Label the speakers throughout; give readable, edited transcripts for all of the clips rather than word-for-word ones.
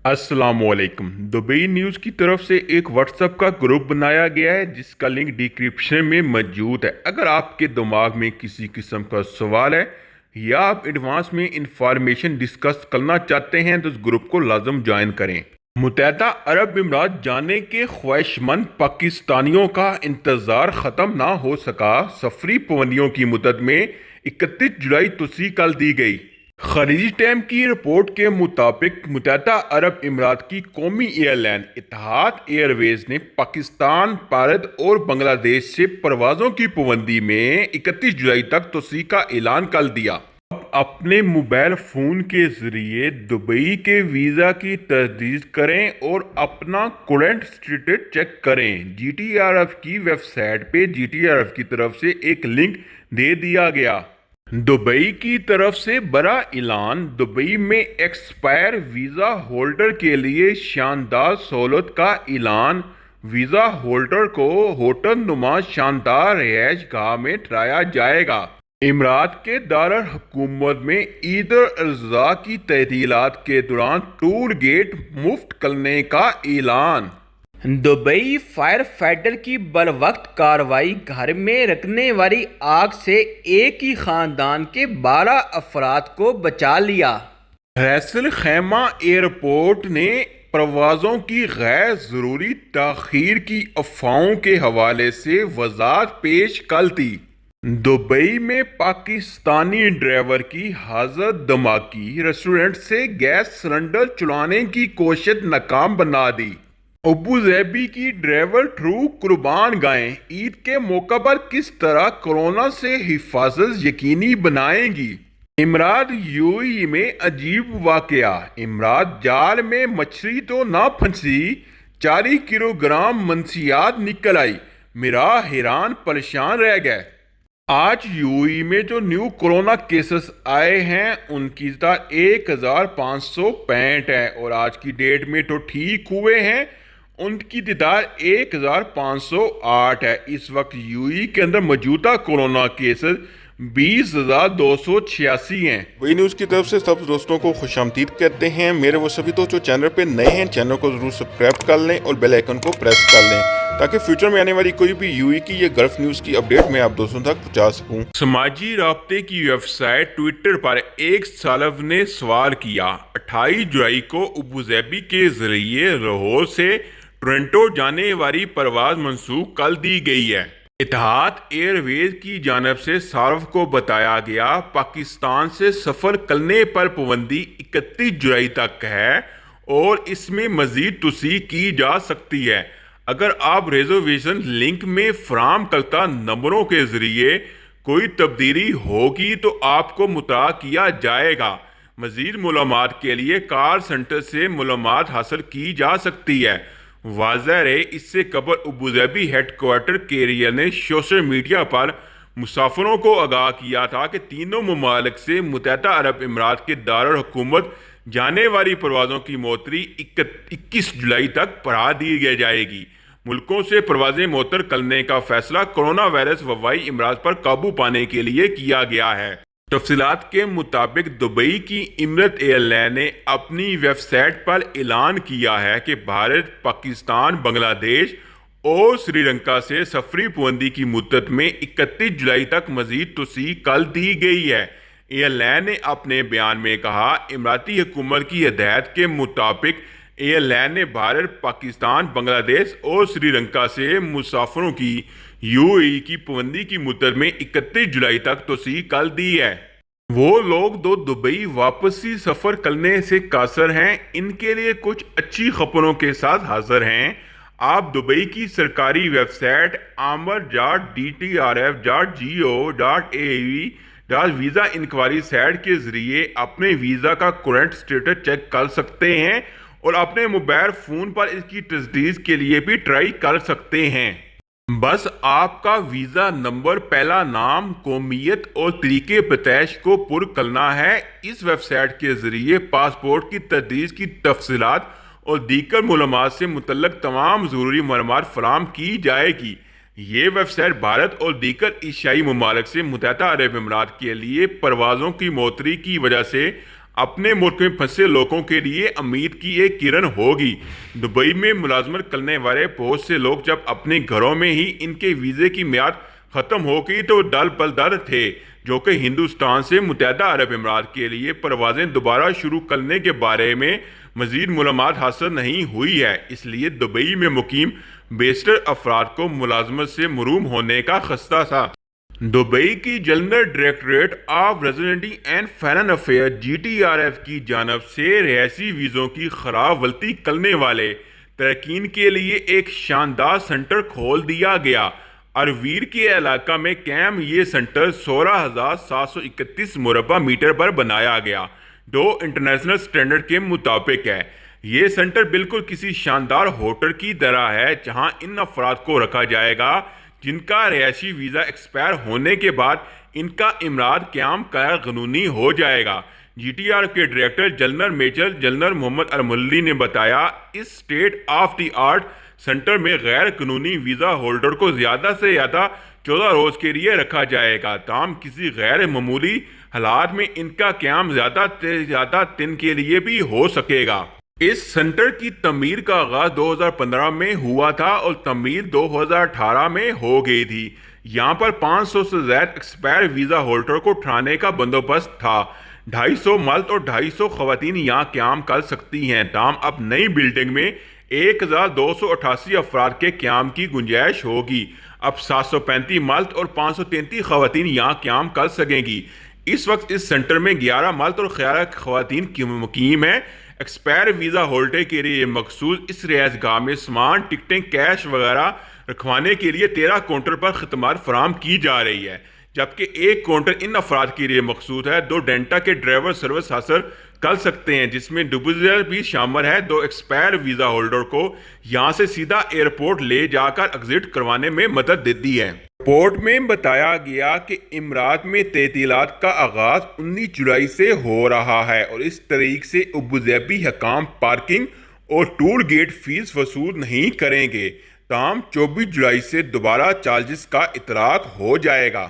Speaker 1: अस्सलामुअलैकुम। Dubai news की तरफ से एक व्हाट्सएप का ग्रुप बनाया गया है जिसका लिंक डिस्क्रिप्शन में मौजूद है। अगर आपके दिमाग में किसी किस्म का सवाल है या आप एडवांस में इंफॉर्मेशन डिस्कस करना चाहते हैं तो इस ग्रुप को लाजम ज्वाइन करें। मुत्तहदा अरब अमीरात जाने के ख्वाहिशमंद पाकिस्तानियों का इंतज़ार ख़त्म ना हो सका। सफरी पाबंदियों की मुद्दत में 31 जुलाई तोसी कर दी गई। खरीज टाइम की रिपोर्ट के मुताबिक मुत्तहदा अरब अमीरात की कौमी एयरलाइन इतिहाद एयरवेज ने पाकिस्तान, भारत और बांग्लादेश से परवाजों की पाबंदी में 31 जुलाई तक तोसी का ऐलान कर दिया। अब अपने मोबाइल फ़ोन के ज़रिए दुबई के वीज़ा की तजदीद करें और अपना करंट स्टेटस चेक करें। GTRF की वेबसाइट पे GTRF की तरफ से एक लिंक दे दिया गया। दुबई की तरफ से बड़ा ऐलान। दुबई में एक्सपायर वीज़ा होल्डर के लिए शानदार सहूलत का ऐलान। वीज़ा होल्डर को होटल नुमा शानदार रिहाइश गाह में ठहराया जाएगा। इमरात के दारुल हुकूमत में ईद उल अज़हा की तहसीलात के दौरान टूल गेट मुफ्त करने का ऐलान।
Speaker 2: दुबई फायर फाइटर की बरवक्त कार्रवाई। घर में रखने वाली आग से एक ही खानदान के 12 अफराद को बचा लिया।
Speaker 1: रैसल खैमा एयरपोर्ट ने परवाज़ों की गैर ज़रूरी ताख़ीर की अफवाहों के हवाले से वज़ाहत पेश कर दी। दुबई में पाकिस्तानी ड्राइवर की हाजत धमाकी। रेस्टोरेंट से गैस सिलेंडर चुराने की कोशिश नाकाम बना दी। अबू ज़ैबी की ड्राइवर थ्रू कुर्बान गायें ईद के मौका पर किस तरह कोरोना से हिफाजत यकीनी बनाएंगी। इमरात यूएई में अजीब वाकया। इमरात जाल में मछली तो ना फंसी, 40 किलोग्राम मंशियात निकल आई। मेरा हैरान परेशान रह गए। आज यूएई में जो न्यू कोरोना केसेस आए हैं उनकी तादाद 1565 है और आज की डेट में तो ठीक हुए हैं उनकी तादाद 1508 है। इस वक्त यूएई के अंदर मौजूदा कोरोना केसेस 20,286 हैं।
Speaker 3: वही न्यूज़ की तरफ से सब दोस्तों को खुशामदीद कहते हैं। मेरे वो सभी दोस्त जो चैनल पे नए हैं चैनल को ज़रूर सब्सक्राइब कर लें और बेल आइकन को प्रेस कर लें ताकि फ्यूचर में आने वाली कोई भी यूएई की या गल्फ न्यूज़ की अपडेट मैं आप दोस्तों तक पहुंचा सकूं।
Speaker 1: समाजी राब्ते की वेबसाइट ट्विटर पर एक सालव ने सवाल किया। 28 जुलाई को अबू ज़ैबी के जरिए लाहौर से टोरंटो जाने वाली परवाज मंसूख कर दी गई है। इतिहाद एयरवेज की जानब से सार्फ को बताया गया पाकिस्तान से सफ़र करने पर पाबंदी 31 जुलाई तक है और इसमें मज़ीद तोसी की जा सकती है। अगर आप रिजर्वेशन लिंक में फराम करता नंबरों के ज़रिए कोई तब्दीली होगी तो आपको मुतला किया जाएगा। मज़ीद मालूमात के लिए कॉल सेंटर से मालूमात हासिल की जा सकती है। वाज़ह है इससे कबल अबू ज़ैबी हेडक्वार्टर कैरियर ने सोशल मीडिया पर मुसाफिरों को आगाह किया था कि तीनों ममालिक से मुत्तहदा अरब अमीरात के दारुल हुकूमत जाने वाली परवाज़ों की मौतरी 21 जुलाई तक बढ़ा दी जाएगी। मुल्कों से परवाज़ें मुअत्तल करने का फैसला कोरोना वायरस वबाई अमराज पर काबू पाने के लिए किया गया है। तफसीलात के मुताबिक दुबई की इमरत एयरलाइन ने अपनी वेबसाइट पर ऐलान किया है कि भारत, पाकिस्तान, बांग्लादेश और श्रीलंका से सफरी पाबंदी की मुद्दत में 31 जुलाई तक मजीद तोसी कर दी गई है। एयरलाइन ने अपने बयान में कहा, इमराती हुकूमत की हिदायत के मुताबिक एयरलाइन ने भारत, पाकिस्तान, बांग्लादेश और श्रीलंका से मुसाफिरों की यूएई की पाबंदी की मुद्दत में 31 जुलाई तक तोसी कर दी है। वो लोग जो दुबई वापसी सफ़र करने से कासर हैं इनके लिए कुछ अच्छी खबरों के साथ हाजिर हैं। आप दुबई की सरकारी website amr.dtrf.go.ae visa inquiry site के ज़रिए अपने वीज़ा का करंट स्टेटस चेक कर सकते हैं और अपने मोबाइल फ़ोन पर इसकी तस्दीक के लिए भी ट्राई कर सकते हैं। बस आपका वीज़ा नंबर, पहला नाम, कौमियत और तरीके पैदाइश को पुर करना है। इस वेबसाइट के ज़रिए पासपोर्ट की तजदीद की तफसीलात और दीगर मालूमात से मुतल्लक तमाम ज़रूरी मालूमात फराम की जाएगी। ये वेबसाइट भारत और दीगर एशियाई ममालिक से मुत्तहदा अरब अमीरात के लिए परवाज़ों की मौतरी की वजह से अपने मुल्क में फंसे लोगों के लिए उम्मीद की एक किरण होगी। दुबई में मुलाजमत करने वाले बहुत से लोग जब अपने घरों में ही इनके वीज़े की मियाद ख़त्म हो गई तो दल बलदर थे, जो कि हिंदुस्तान से मुत्तहदा अरब अमीरात के लिए परवाज़ें दोबारा शुरू करने के बारे में मज़ीद मालूमात हासिल नहीं हुई है। इसलिए दुबई में मुकीम बेशतर अफराद को मुलाजमत से महरूम होने का खदशा था। दुबई की general directorate of residency and foreign affair GTRF की जानब से रिहायशी वीज़ों की खराब वल्ती करने वाले तारकीन के लिए एक शानदार सेंटर खोल दिया गया। अरवीर के इलाका में कैम ये सेंटर 16,731 मुरबा मीटर पर बनाया गया, जो इंटरनेशनल स्टैंडर्ड के मुताबिक है। ये सेंटर बिल्कुल किसी शानदार होटल की तरह है, जहां इन अफराद को रखा जाएगा जिनका रिहायशी वीज़ा एक्सपायर होने के बाद इनका इमरात क़याम गैर कानूनी हो जाएगा। GTRF के director general major general Mohammed Al-Mulli ने बताया, इस state of the art centre में गैर कानूनी वीज़ा होल्डर को ज़्यादा से ज़्यादा 14 रोज़ के लिए रखा जाएगा, ताम किसी गैर मामूली हालात में इनका क़याम ज़्यादा से ज़्यादा दिन के लिए भी हो सकेगा। इस सेंटर की तमीर का आगाज 2015 में हुआ था और तमीर 2018 में हो गई थी। यहाँ पर 500 से ज़्यादा एक्सपायर वीज़ा होल्डर को उठाने का बंदोबस्त था। 250 मर्द और 250 खवातीन यहाँ क़याम कर सकती हैं। ताम अब नई बिल्डिंग में 1288 अफराद के क़याम की गुंजाइश होगी। अब 735 मर्द और 533 खवातीन यहाँ क़याम कर सकेंगी। इस वक्त इस सेंटर में 11 मर्द और 11 खवातीन की मुकीम है। एक्सपायर वीज़ा होल्डर के लिए मखसूस इस रिहाइशगाह में सामान, टिकटें, कैश वगैरह रखवाने के लिए 13 काउंटर पर खदमात फराम की जा रही है, जबकि एक काउंटर इन अफराद के लिए मखसूस है। 2 डेंटा के ड्राइवर सर्विस हासिल कर सकते हैं, जिसमें डुबुजर भी शामिल है। 2 एक्सपायर वीज़ा होल्डर को यहाँ से सीधा एयरपोर्ट ले जाकर एग्जिट करवाने में मदद देती है। रिपोर्ट में बताया गया कि इमरात में तैतीलात का आगाज 19 जुलाई से हो रहा है और इस तरीक से अबूज़ैबी हकाम पार्किंग और टूल गेट फीस वसूल नहीं करेंगे। ताम 24 जुलाई से दोबारा चार्जेस का इतराक हो जाएगा।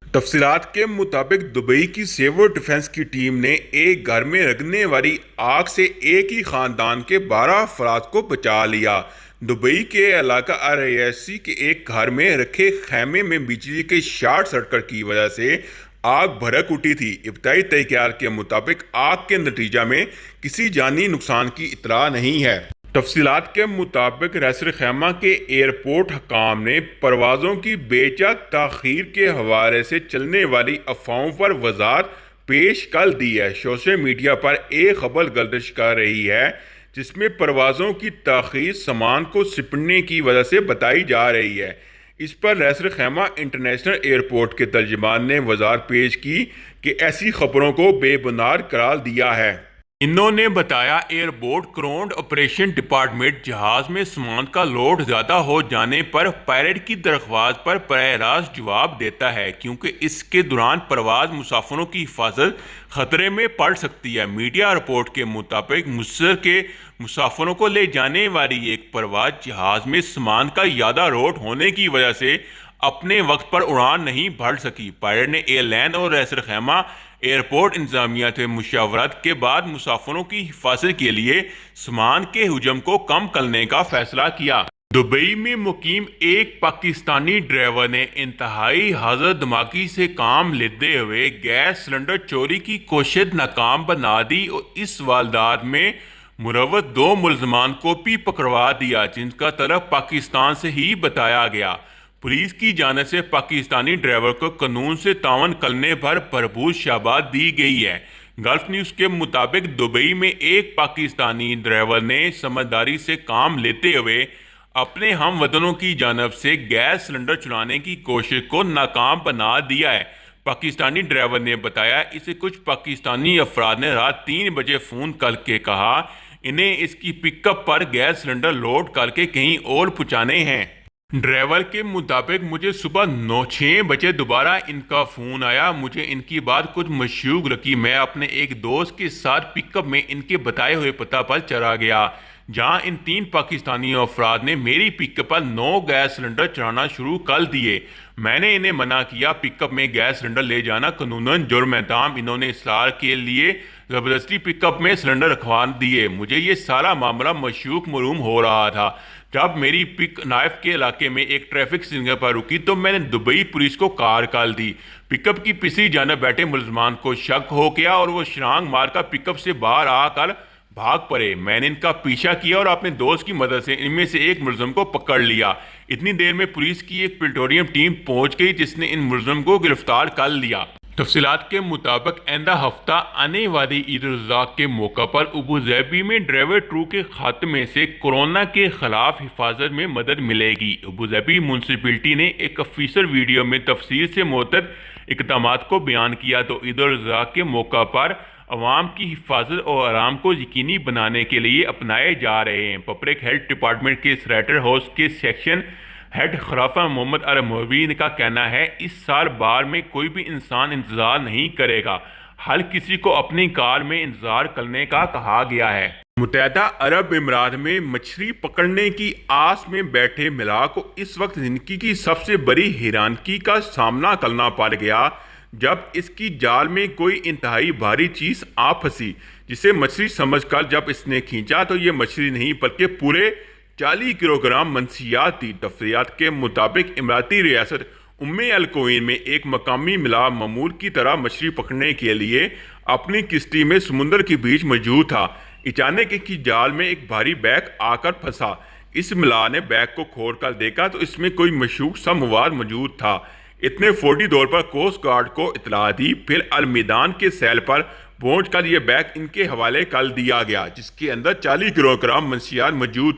Speaker 1: तफसीलात के मुताबिक दुबई की सिविल डिफेंस की टीम ने एक घर में लगने वाली आग से एक ही खानदान के 12 अफराद को बचा लिया। दुबई के इलाका RISC के एक घर में रखे खैमे में बिजली के शॉर्ट सर्किट की वजह से आग भड़क उठी थी। इब्तदाई तहकीकात के मुताबिक आग के नतीजा में किसी जानी नुकसान की इतला नहीं है। तफसीलात के मुताबिक रैसर खैमा के एयरपोर्ट हकाम ने परवाज़ों की बेजा ताख़ीर के हवाले से चलने वाली अफवाहों पर वजाहत पेश कर दी है। सोशल मीडिया पर एक खबर गर्दिश कर रही है जिसमें परवाज़ों की ताख़ीर सामान को सिपटने की वजह से बताई जा रही है। इस पर रैसर खैमा इंटरनेशनल एयरपोर्ट के तर्जुमान ने वजाहत पेश की कि ऐसी खबरों को बेबुनियाद करार दिया है। इन्होंने बताया, एयरपोर्ट ग्राउंड ऑपरेशन डिपार्टमेंट जहाज में सामान का लोड ज़्यादा हो जाने पर पायलट की दरख्वास्त पर बराह रास्त जवाब देता है, क्योंकि इसके दौरान परवाज मुसाफिरों की हिफाजत खतरे में पड़ सकती है। मीडिया रिपोर्ट के मुताबिक मिस्र के मुसाफिरों को ले जाने वाली एक परवाज जहाज में सामान का ज़्यादा लोड होने की वजह से अपने वक्त पर उड़ान नहीं भर सकी। पायलट ने एयरलाइन और रैसर खैमा एयरपोर्ट इंतजामिया से मुशावरत के बाद मुसाफिरों की हिफाजत के लिए सामान के हुजम को कम करने का फैसला किया। दुबई में मुकीम एक पाकिस्तानी ड्राइवर ने इंतहाई हाज़र दिमागी से काम लेते हुए गैस सिलेंडर चोरी की कोशिश नाकाम बना दी और इस वारदात में मुलव्वस 2 मुलजमान को भी पकड़वा दिया, जिनका तरफ पाकिस्तान से ही बताया गया। पुलिस की जानिब से पाकिस्तानी ड्राइवर को कानून से तावन करने पर भरपूर शाबाश दी गई है। गल्फ न्यूज़ के मुताबिक दुबई में एक पाकिस्तानी ड्राइवर ने समझदारी से काम लेते हुए अपने हम वतनों की जानिब से गैस सिलेंडर चुराने की कोशिश को नाकाम बना दिया है। पाकिस्तानी ड्राइवर ने बताया, इसे कुछ पाकिस्तानी अफराद ने रात 3 बजे फ़ोन करके कहा इन्हें इसकी पिकअप पर गैस सिलेंडर लोड करके कहीं और पहुँचाने हैं। ड्राइवर के मुताबिक मुझे सुबह 9-6 बजे दोबारा इनका फ़ोन आया। मुझे इनकी बात कुछ मशूक लगी। मैं अपने एक दोस्त के साथ पिकअप में इनके बताए हुए पता पर चला गया, जहां इन 3 पाकिस्तानी अफराद ने मेरी पिकअप पर 9 गैस सिलेंडर चढ़ाना शुरू कर दिए। मैंने इन्हें मना किया, पिकअप में गैस सिलेंडर ले जाना कानूनन जुर्म है। ताहम इन्होंने इसरार के लिए जबरदस्ती पिकअप में सिलेंडर रखवा दिए। मुझे ये सारा मामला मशूक मरूम हो रहा था। जब मेरी पिक नाइफ के इलाके में एक ट्रैफिक सिग्नल पर रुकी तो मैंने दुबई पुलिस को कार कॉल दी। पिकअप की पिछली जानब बैठे मुलजमान को शक हो गया और वो छलांग मारकर पिकअप से बाहर आकर भाग पड़े। मैंने इनका पीछा किया और अपने दोस्त की मदद से इनमें से एक मुलजम को पकड़ लिया। इतनी देर में पुलिस की एक पेट्रोलियम टीम पहुंच गई जिसने इन मुलजम को गिरफ्तार कर लिया। तफसीलात के मुताबिक आइंदा हफ्ता आने वाली ईद उल अज़हा के मौका पर अबूज़ैबी में ड्राइवर ट्रू के खात्मे से कोरोना के खिलाफ हिफाजत में मदद मिलेगी। अबूज़ैबी म्यूनसिपलिटी ने एक ऑफिशियल वीडियो में तफसील से मुतअद्दिद इक़दामात को बयान किया तो ईद उल अज़हा के मौका पर अवाम की हिफाजत और आराम को यकीनी बनाने के लिए अपनाए जा रहे हैं। पब्लिक हेल्थ डिपार्टमेंट के स्लेटर हाउस के सेक्शन हेड खराफा मोहम्मद अल-मौलवी का कहना है इस साल बार में कोई भी इंसान इंतजार नहीं करेगा। हर किसी को अपनी कार में इंतजार करने का कहा गया है। मुत्तहदा अरब इमारात में मछली पकड़ने की आस में बैठे मिला को इस वक्त जिंदगी की सबसे बड़ी हैरानगी का सामना करना पड़ गया जब इसकी जाल में कोई इंतहाई भारी चीज आ फंसी, जिसे मछली समझकर जब इसने खींचा तो ये मछली नहीं बल्कि पूरे 40 किलोग्राम मंशियात थी। तफसीलात के मुताबिक इमराती रियासत उम्मे अल कोइन में एक मकामी मिला मामूल की तरह मछली पकड़ने के लिए अपनी किश्ती में समुद्र के बीच मौजूद था। अचानक की जाल में एक भारी बैग आकर फंसा। इस मिला ने बैग को खोल कर देखा तो इसमें कोई मशकूक सा मवाद मौजूद था। इतने फौरी तौर पर कोस्ट गार्ड को इतला दी। फिर अल मैदान के सैल पर पहुंचकर यह बैग इनके हवाले कर दिया गया जिसके अंदर 40 किलोग्राम मंशियात मौजूद